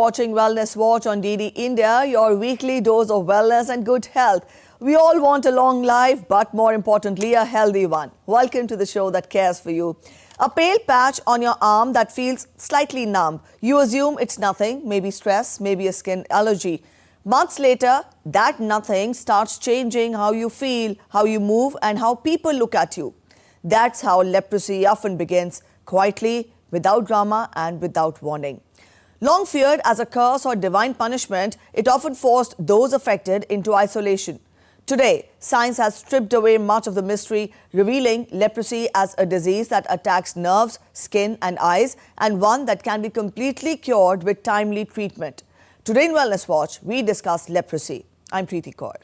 watching Wellness Watch on DD India, your weekly dose of wellness and good health. We all want a long life, but more importantly, a healthy one. Welcome to the show that cares for you. A pale patch on your arm that feels slightly numb. You assume it's nothing, maybe stress, maybe a skin allergy. Months later, that nothing starts changing how you feel, how you move, and how people look at you. That's how leprosy often begins, quietly, without drama and without warning. Long feared as a curse or divine punishment, it often forced those affected into isolation. Today, science has stripped away much of the mystery, revealing leprosy as a disease that attacks nerves, skin and eyes, and one that can be completely cured with timely treatment. Today in Wellness Watch, we discuss leprosy. I'm Preeti Kaur.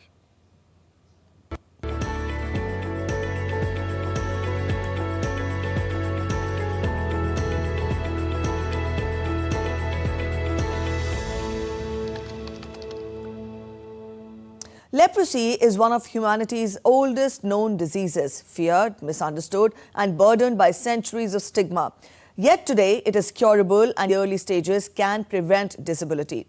Leprosy is one of humanity's oldest known diseases, feared, misunderstood and burdened by centuries of stigma. Yet today, it is curable and the early stages can prevent disability.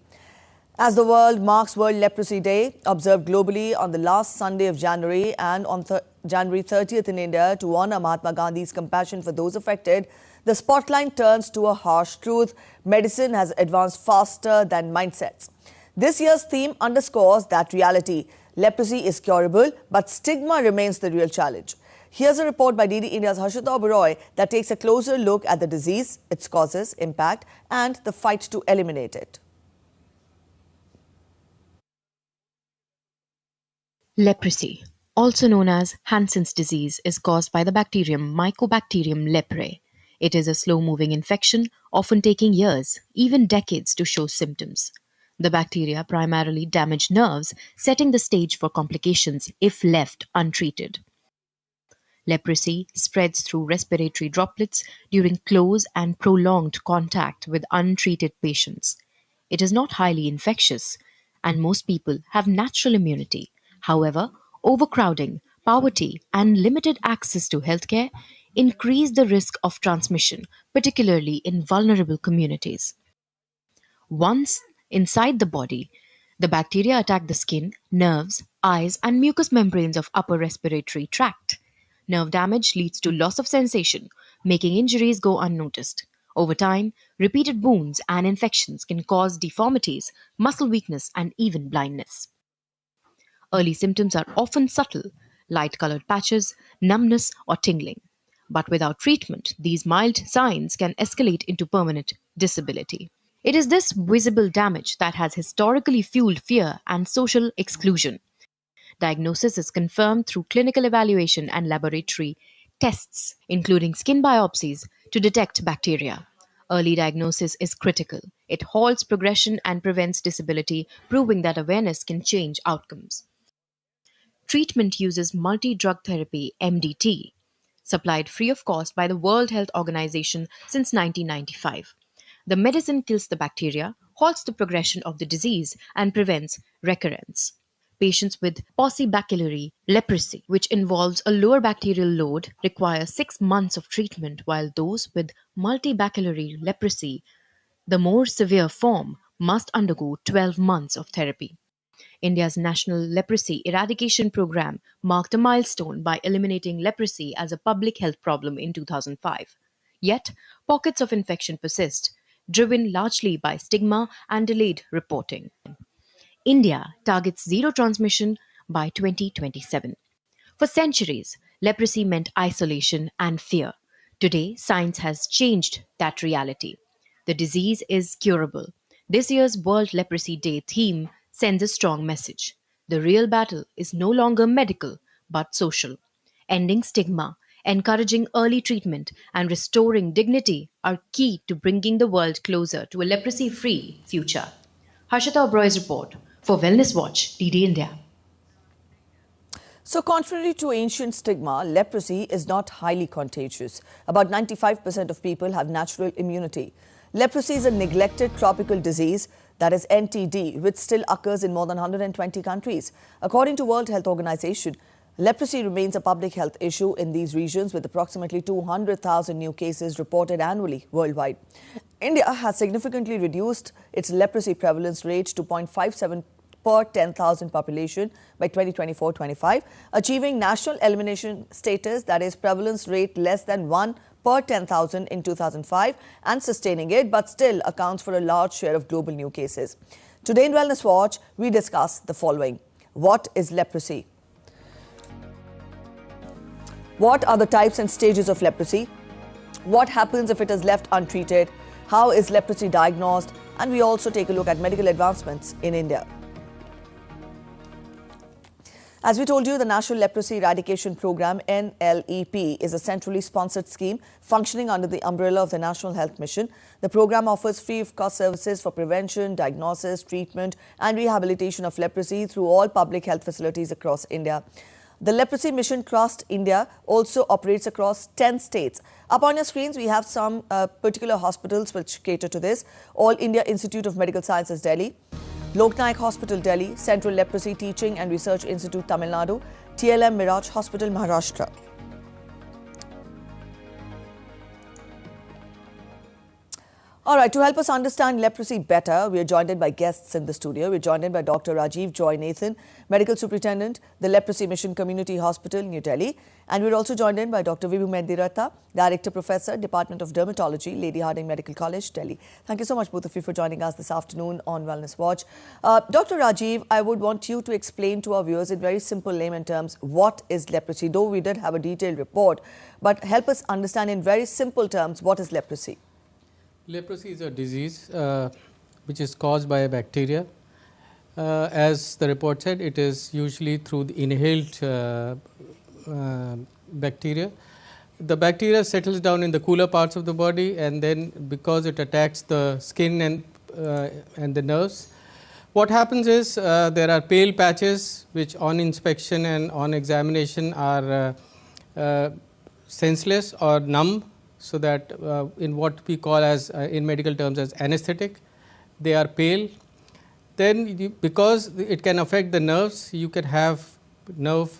As the world marks World Leprosy Day, observed globally on the last Sunday of January and on January 30th in India to honor Mahatma Gandhi's compassion for those affected, the spotlight turns to a harsh truth. Medicine has advanced faster than mindsets. This year's theme underscores that reality. Leprosy is curable, but stigma remains the real challenge. Here's a report by DD India's Harshita Oberoi that takes a closer look at the disease, its causes, impact, and the fight to eliminate it. Leprosy, also known as Hansen's disease, is caused by the bacterium Mycobacterium leprae. It is a slow-moving infection, often taking years, even decades to show symptoms. The bacteria primarily damage nerves, setting the stage for complications if left untreated. Leprosy spreads through respiratory droplets during close and prolonged contact with untreated patients. It is not highly infectious, and most people have natural immunity. However, overcrowding, poverty, and limited access to healthcare increase the risk of transmission, particularly in vulnerable communities. Once inside the body, the bacteria attack the skin, nerves, eyes, and mucous membranes of upper respiratory tract. Nerve damage leads to loss of sensation, making injuries go unnoticed. Over time, repeated wounds and infections can cause deformities, muscle weakness, and even blindness. Early symptoms are often subtle, light-colored patches, numbness, or tingling. But without treatment, these mild signs can escalate into permanent disability. It is this visible damage that has historically fueled fear and social exclusion. Diagnosis is confirmed through clinical evaluation and laboratory tests, including skin biopsies, to detect bacteria. Early diagnosis is critical. It halts progression and prevents disability, proving that awareness can change outcomes. Treatment uses multi-drug therapy (MDT), supplied free of cost by the World Health Organization since 1995. The medicine kills the bacteria, halts the progression of the disease, and prevents recurrence. Patients with paucibacillary leprosy, which involves a lower bacterial load, require 6 months of treatment, while those with multibacillary leprosy, the more severe form, must undergo 12 months of therapy. India's National Leprosy Eradication Program marked a milestone by eliminating leprosy as a public health problem in 2005. Yet, pockets of infection persist, driven largely by stigma and delayed reporting. India targets zero transmission by 2027. For centuries, leprosy meant isolation and fear. Today, science has changed that reality. The disease is curable. This year's World Leprosy Day theme sends a strong message. The real battle is no longer medical, but social. Ending stigma, encouraging early treatment, and restoring dignity are key to bringing the world closer to a leprosy-free future. Harshita Oberoi's report for Wellness Watch, DD India. So contrary to ancient stigma, leprosy is not highly contagious. About 95% of people have natural immunity. Leprosy is a neglected tropical disease, that is NTD, which still occurs in more than 120 countries. According to World Health Organization, Leprosy remains a public health issue in these regions with approximately 200,000 new cases reported annually worldwide. India has significantly reduced its leprosy prevalence rate to 0.57 per 10,000 population by 2024-25, achieving national elimination status, that is prevalence rate less than 1 per 10,000 in 2005 and sustaining it, but still accounts for a large share of global new cases. Today in Wellness Watch, we discuss the following. What is leprosy? What are the types and stages of leprosy? What happens if it is left untreated? How is leprosy diagnosed? And we also take a look at medical advancements in India. As we told you, the National Leprosy Eradication Program, NLEP, is a centrally sponsored scheme functioning under the umbrella of the National Health Mission. The program offers free of cost services for prevention, diagnosis, treatment and rehabilitation of leprosy through all public health facilities across India. The Leprosy Mission Trust India also operates across 10 states. Up on your screens, we have some particular hospitals which cater to this. All India Institute of Medical Sciences, Delhi. Lok Nayak Hospital, Delhi. Central Leprosy Teaching and Research Institute, Tamil Nadu. TLM Miraj Hospital, Maharashtra. All right, to help us understand leprosy better, we are joined in by guests in the studio. We're joined in by Dr. Rajeev Joy Nathan, Medical Superintendent, the Leprosy Mission Community Hospital, New Delhi. And we're also joined in by Dr. Vibhu Mendiratha, Director Professor, Department of Dermatology, Lady Hardinge Medical College, Delhi. Thank you so much, both of you, for joining us this afternoon on Wellness Watch. Dr. Rajeev, I would want you to explain to our viewers in very simple layman terms, what is leprosy? Though we did have a detailed report, but help us understand in very simple terms, what is leprosy? Leprosy is a disease which is caused by a bacteria. As the report said, it is usually through the inhaled bacteria. The bacteria settles down in the cooler parts of the body, and then because it attacks the skin and the nerves, what happens is there are pale patches which on inspection and on examination are senseless or numb, so that in what we call as in medical terms as anesthetic, they are pale. Then because it can affect the nerves, you can have nerve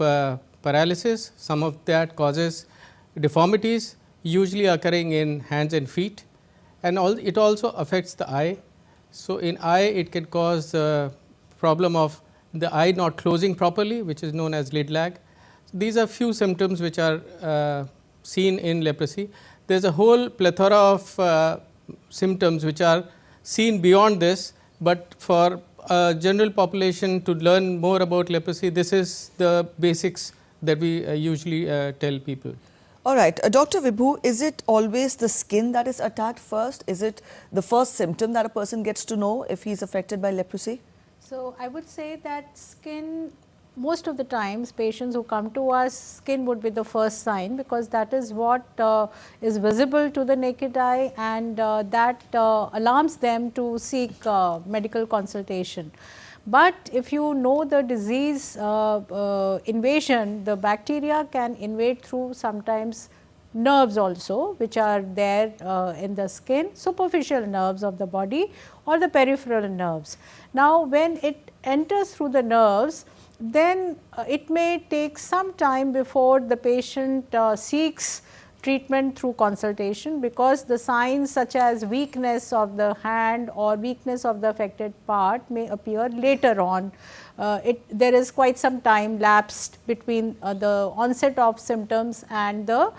paralysis. Some of that causes deformities, usually occurring in hands and feet, and it also affects the eye. So in eye, it can cause the problem of the eye not closing properly, which is known as lid lag. So these are few symptoms which are seen in leprosy. There is a whole plethora of symptoms which are seen beyond this, but for a general population to learn more about leprosy, this is the basics that we usually tell people. All right. Dr. Vibhu, is it always the skin that is attacked first? Is it the first symptom that a person gets to know if he is affected by leprosy? So, I would say that skin, most of the times patients who come to us, skin would be the first sign, because that is what is visible to the naked eye, and that alarms them to seek medical consultation. But if you know the disease invasion, the bacteria can invade through sometimes nerves also, which are there in the skin, superficial nerves of the body or the peripheral nerves. Now, when it enters through the nerves, then it may take some time before the patient seeks treatment through consultation, because the signs such as weakness of the hand or weakness of the affected part may appear later on. There is quite some time lapsed between the onset of symptoms and the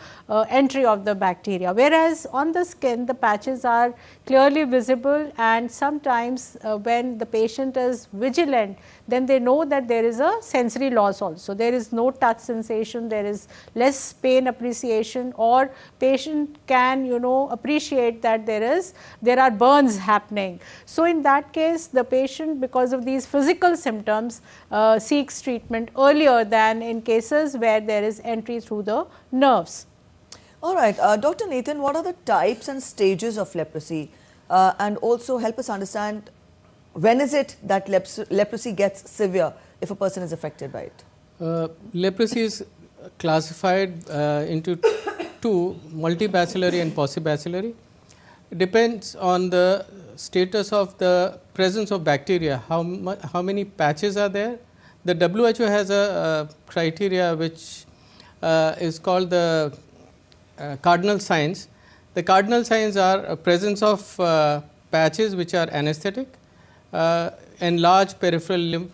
entry of the bacteria, whereas on the skin the patches are clearly visible, and sometimes when the patient is vigilant, then they know that there is a sensory loss also. There is no touch sensation, there is less pain appreciation, or patient can appreciate that there are burns happening. So in that case, the patient, because of these physical symptoms, seeks treatment earlier than in cases where there is entry through the nerves. All right. Dr. Nathan, what are the types and stages of leprosy? And also help us understand, when is it that leprosy gets severe if a person is affected by it? Leprosy is classified into two, multibacillary and paucibacillary. It depends on the status of the presence of bacteria, how many patches are there. The WHO has a criteria which is called the cardinal signs. The cardinal signs are a presence of patches which are anesthetic, enlarged peripheral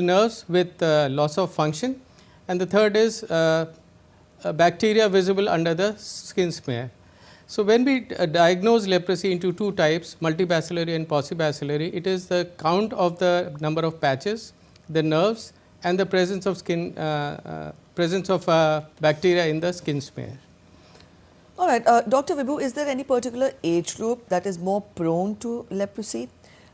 nerves with loss of function, and the third is bacteria visible under the skin smear. So, when we diagnose leprosy into two types, multibacillary and paucibacillary, it is the count of the number of patches, the nerves, and the presence of skin presence of bacteria in the skin smear. All right, Dr. Vibhu, is there any particular age group that is more prone to leprosy?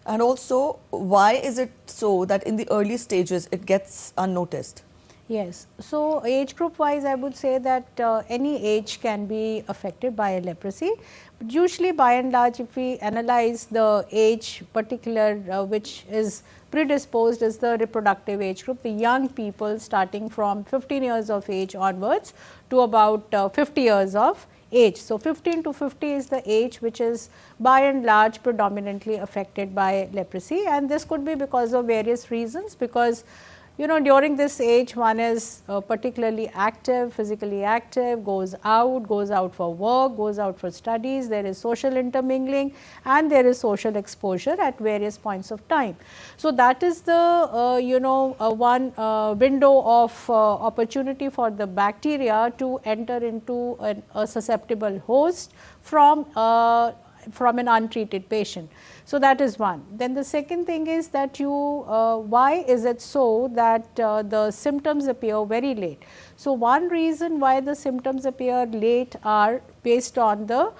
And also, why is it so that in the early stages it gets unnoticed? Yes. So, age group wise I would say that any age can be affected by leprosy, but usually by and large if we analyze the age particular which is predisposed is the reproductive age group, the young people starting from 15 years of age onwards to about 50 years of age. So, 15 to 50 is the age which is by and large predominantly affected by leprosy, and this could be because of various reasons, because during this age one is particularly active, physically active, goes out for work, goes out for studies, there is social intermingling and there is social exposure at various points of time. So, that is the one window of opportunity for the bacteria to enter into a susceptible host from an untreated patient. So, that is one. Then the second thing is that why is it so that the symptoms appear very late? So, one reason why the symptoms appear late are based on the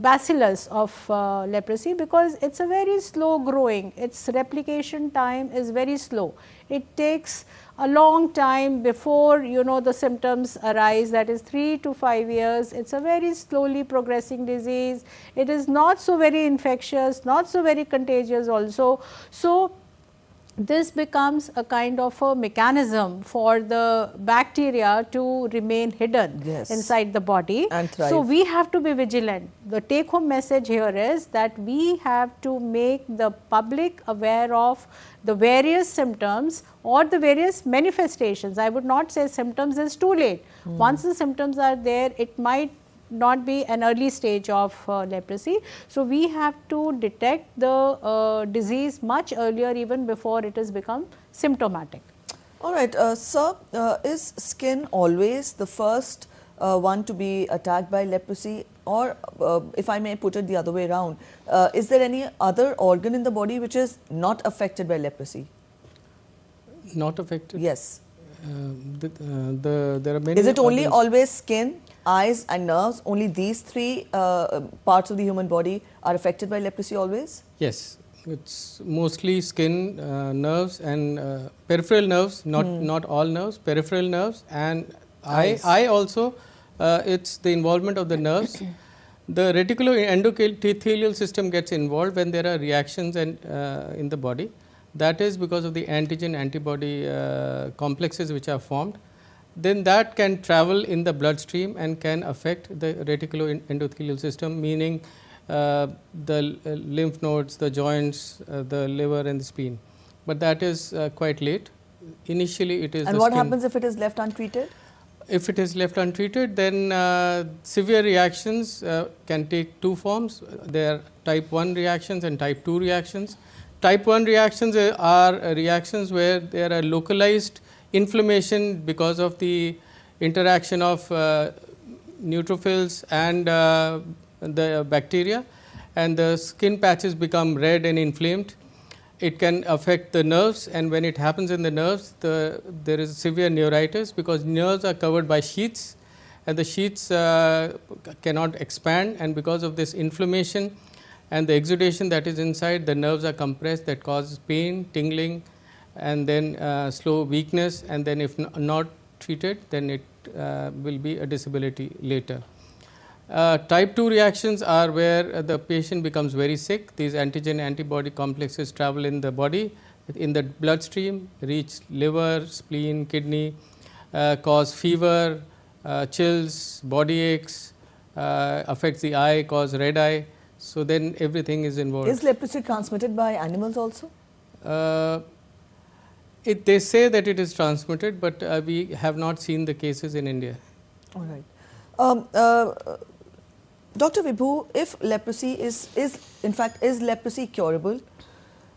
bacillus of leprosy, because it is a very slow growing, its replication time is very slow. It takes a long time before the symptoms arise, that is 3 to 5 years. It is a very slowly progressing disease. It is not so very infectious, not so very contagious also. So, this becomes a kind of a mechanism for the bacteria to remain hidden inside the body and thrive. So, we have to be vigilant. The take home message here is that we have to make the public aware of the various symptoms or the various manifestations. I would not say symptoms is too late. Once the symptoms are there, it might not be an early stage of leprosy. So, we have to detect the disease much earlier, even before it has become symptomatic. All right, sir, is skin always the first one to be attacked by leprosy, or if I may put it the other way around, is there any other organ in the body which is not affected by leprosy? Not affected? Yes. There are many. Is it only organs. always skin, eyes and nerves? Only these three parts of the human body are affected by leprosy always? Yes, it's mostly skin, nerves and peripheral nerves, not all nerves, peripheral nerves and eye also. It's the involvement of the nerves. The reticuloendothelial system gets involved when there are reactions in the body. That is because of the antigen antibody complexes which are formed. Then that can travel in the bloodstream and can affect the reticuloendothelial system, meaning the lymph nodes, the joints, the liver and the spleen. But that is quite late. Initially it is. And what happens if it is left untreated? If it is left untreated, then severe reactions can take two forms. There are type 1 reactions and type 2 reactions. Type 1 reactions are reactions where there are localized inflammation because of the interaction of neutrophils and the bacteria, and the skin patches become red and inflamed. It can affect the nerves, and when it happens in the nerves, there is severe neuritis, because nerves are covered by sheaths and the sheaths cannot expand, and because of this inflammation and the exudation that is inside, the nerves are compressed, that causes pain, tingling and then slow weakness, and then if not treated, then it will be a disability later. Type 2 reactions are where the patient becomes very sick. These antigen antibody complexes travel in the body, in the bloodstream, reach liver, spleen, kidney, cause fever, chills, body aches, affects the eye, cause red eye. So, then everything is involved. Is leprosy transmitted by animals also? They say that it is transmitted, but we have not seen the cases in India. All right. Dr. Vibhu, if leprosy is leprosy curable?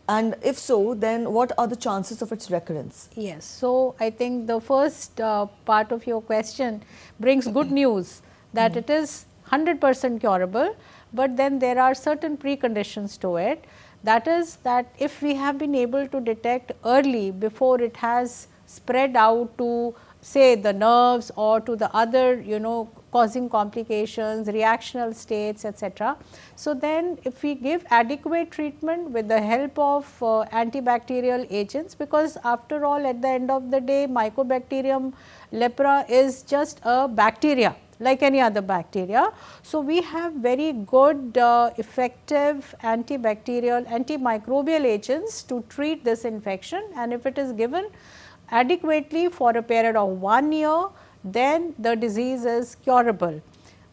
And if so, then what are the chances of its recurrence? Yes. So, I think the first part of your question brings good news that it is 100% curable, but then there are certain preconditions to it. That is that if we have been able to detect early before it has spread out to say the nerves or to the other causing complications, reactional states, etc. So, then if we give adequate treatment with the help of antibacterial agents, because after all at the end of the day Mycobacterium lepra is just a bacteria like any other bacteria. So, we have very good effective antibacterial, antimicrobial agents to treat this infection, and if it is given adequately for a period of 1 year, then the disease is curable.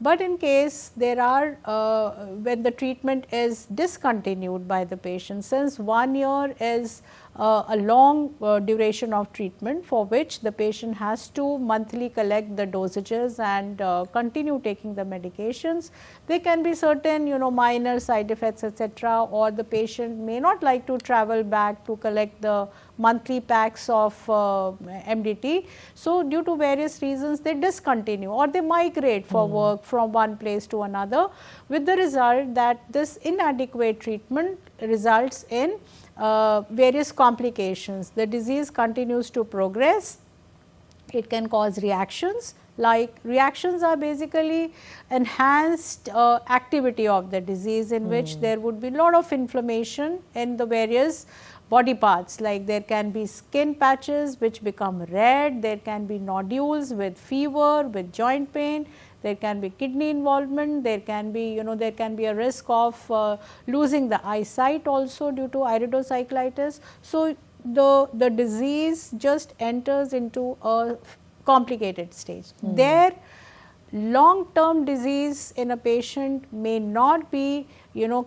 But in case there are when the treatment is discontinued by the patient, since 1 year is a long duration of treatment for which the patient has to monthly collect the dosages and continue taking the medications. There can be certain minor side effects, etc., or the patient may not like to travel back to collect the monthly packs of MDT. So, due to various reasons they discontinue or they migrate for work from one place to another, with the result that this inadequate treatment results in various complications. The disease continues to progress. It can cause reactions, like reactions are basically enhanced activity of the disease, in which there would be lot of inflammation in the various body parts, like there can be skin patches which become red, there can be nodules with fever, with joint pain, there can be kidney involvement, there can be there can be a risk of losing the eyesight also due to iridocyclitis. So, the disease just enters into a complicated stage. There long term disease in a patient may not be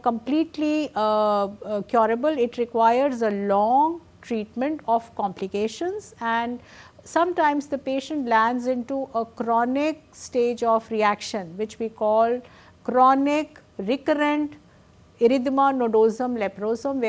completely curable. It requires a long treatment of complications, and sometimes the patient lands into a chronic stage of reaction, which we call chronic recurrent erythema nodosum leprosum,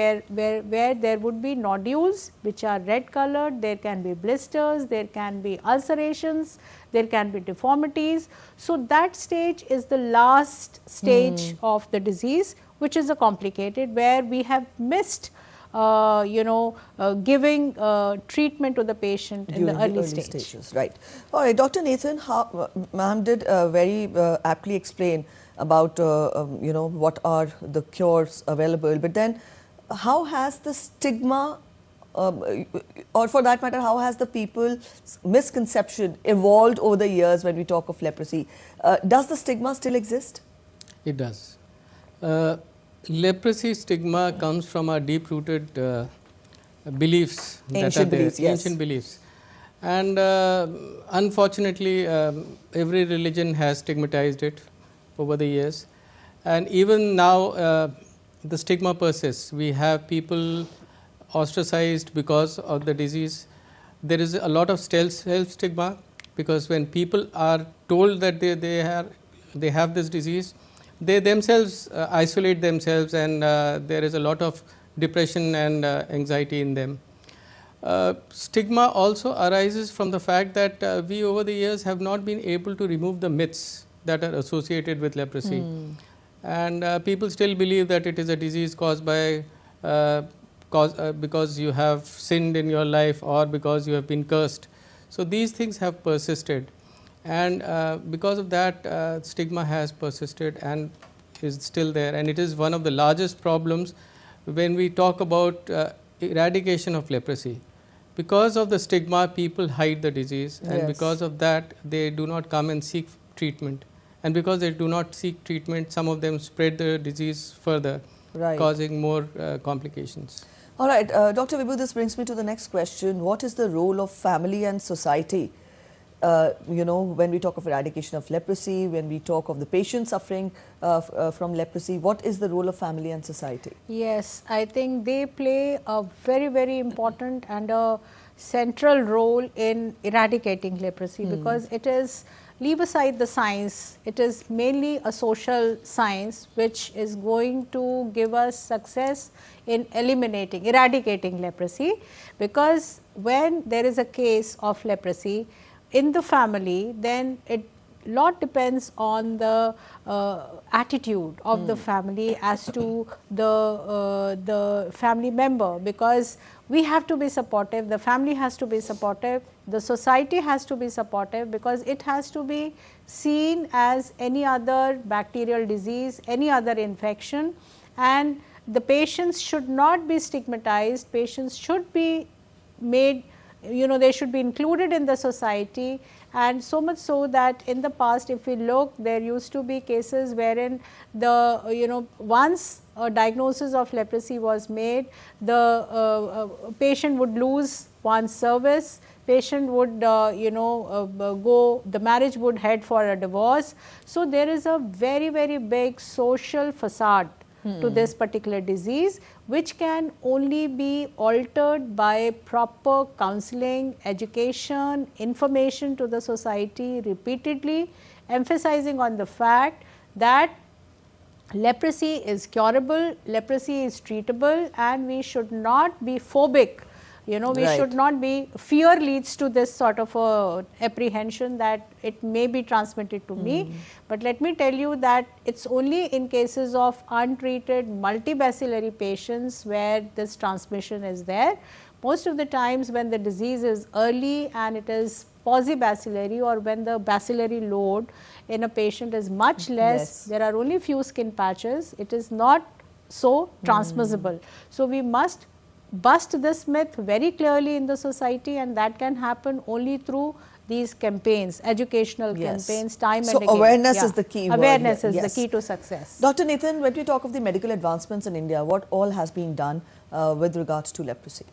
where there would be nodules which are red colored, there can be blisters, there can be ulcerations, there can be deformities. So, that stage is the last stage of the disease, which is a complicated, where we have missed giving treatment to the patient in the early stages. Right. All right, Dr. Nathan, ma'am did very aptly explain about what are the cures available, but then how has the stigma or for that matter how has the people's misconception evolved over the years when we talk of leprosy? Does the stigma still exist? It does. Leprosy stigma comes from our deep rooted beliefs, ancient beliefs, yes. Ancient beliefs, and unfortunately every religion has stigmatized it over the years, and even now the stigma persists. We have people ostracized because of the disease. There is a lot of self stigma, because when people are told that they have this disease, they themselves isolate themselves, and there is a lot of depression and anxiety in them. Stigma also arises from the fact that we over the years have not been able to remove the myths that are associated with leprosy, and people still believe that it is a disease caused by because you have sinned in your life or because you have been cursed. So, these things have persisted, and because of that stigma has persisted and is still there, and it is one of the largest problems when we talk about eradication of leprosy. Because of the stigma, people hide the disease, and yes. because of that they do not come and seek treatment, and because they do not seek treatment, some of them spread the disease further, right. causing more complications. All right, Dr. Vibhu, this brings me to the next question. What is the role of family and society when we talk of eradication of leprosy, when we talk of the patient suffering from leprosy, what is the role of family and society? Yes, I think they play a very, very important and a central role in eradicating leprosy, because it is, leave aside the science, it is mainly a social science which is going to give us success in eradicating leprosy, because when there is a case of leprosy in the family, then it lot depends on the attitude of the family as to the family member, because we have to be supportive, the family has to be supportive, the society has to be supportive, because it has to be seen as any other bacterial disease, any other infection, and the patients should not be stigmatized, patients should be made, they should be included in the society. And so much so that in the past, if we look, there used to be cases wherein the once a diagnosis of leprosy was made, the patient would lose one's service, patient would go, the marriage would head for a divorce. So there is a very, very big social facade to this particular disease, which can only be altered by proper counseling, education, information to the society, repeatedly emphasizing on the fact that leprosy is curable, leprosy is treatable, and we should not be phobic. We should not be, fear leads to this sort of a apprehension that it may be transmitted to me. But let me tell you that it's only in cases of untreated multibacillary patients where this transmission is there. Most of the times when the disease is early and it is posibacillary, or when the bacillary load in a patient is much less, there are only few skin patches, it is not so transmissible. So we must bust this myth very clearly in the society, and that can happen only through these campaigns, educational campaigns, time and again. So awareness is the key word. Awareness is the key to success. Dr. Nathan, when we talk of the medical advancements in India, what all has been done with regards to leprosy?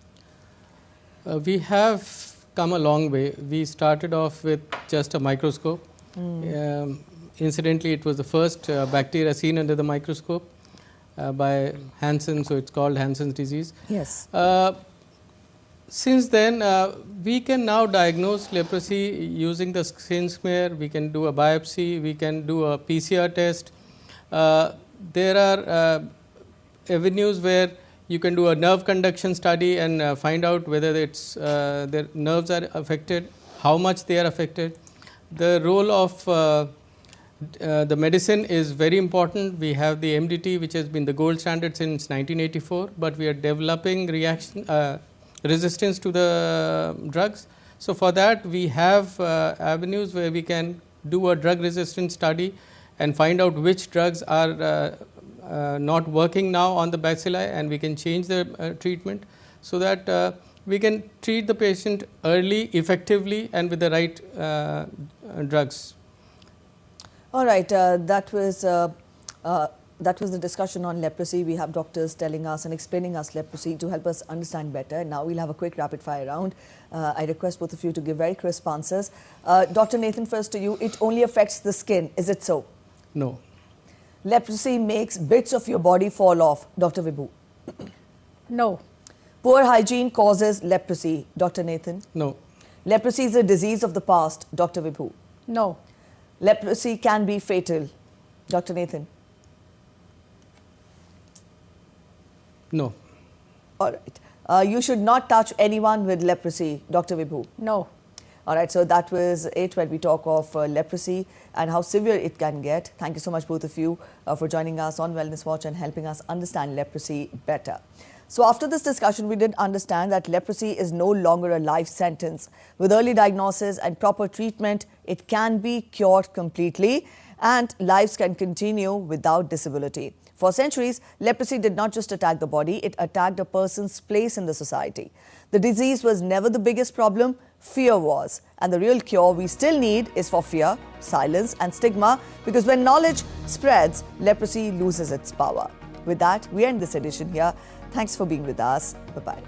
We have come a long way. We started off with just a microscope. Incidentally, it was the first bacteria seen under the microscope by Hansen, so it's called Hansen's disease. Yes. Since then, we can now diagnose leprosy using the skin smear, we can do a biopsy, we can do a PCR test. There are avenues where you can do a nerve conduction study and find out whether it's their nerves are affected, how much they are affected. The role of the medicine is very important. We have the MDT, which has been the gold standard since 1984, but we are developing resistance to the drugs. So for that, we have avenues where we can do a drug resistance study and find out which drugs are not working now on the bacilli, and we can change the treatment so that we can treat the patient early, effectively, and with the right drugs. All right, that was the discussion on leprosy. We have doctors telling us and explaining us leprosy to help us understand better. Now we'll have a quick rapid fire round. I request both of you to give very crisp answers. Dr. Nathan, first to you. It only affects the skin. Is it so? No. Leprosy makes bits of your body fall off. Dr. Vibhu. No. Poor hygiene causes leprosy. Dr. Nathan. No. Leprosy is a disease of the past. Dr. Vibhu. No. Leprosy can be fatal. Dr. Nathan. No. All right. You should not touch anyone with leprosy. Dr. Vibhu. No. All right. So that was it when we talk of leprosy and how severe it can get. Thank you so much, both of you, for joining us on Wellness Watch and helping us understand leprosy better. So after this discussion, we did understand that leprosy is no longer a life sentence. With early diagnosis and proper treatment, it can be cured completely and lives can continue without disability. For centuries, leprosy did not just attack the body, it attacked a person's place in the society. The disease was never the biggest problem, fear was. And the real cure we still need is for fear, silence and stigma, because when knowledge spreads, leprosy loses its power. With that, we end this edition here. Thanks for being with us. Bye-bye.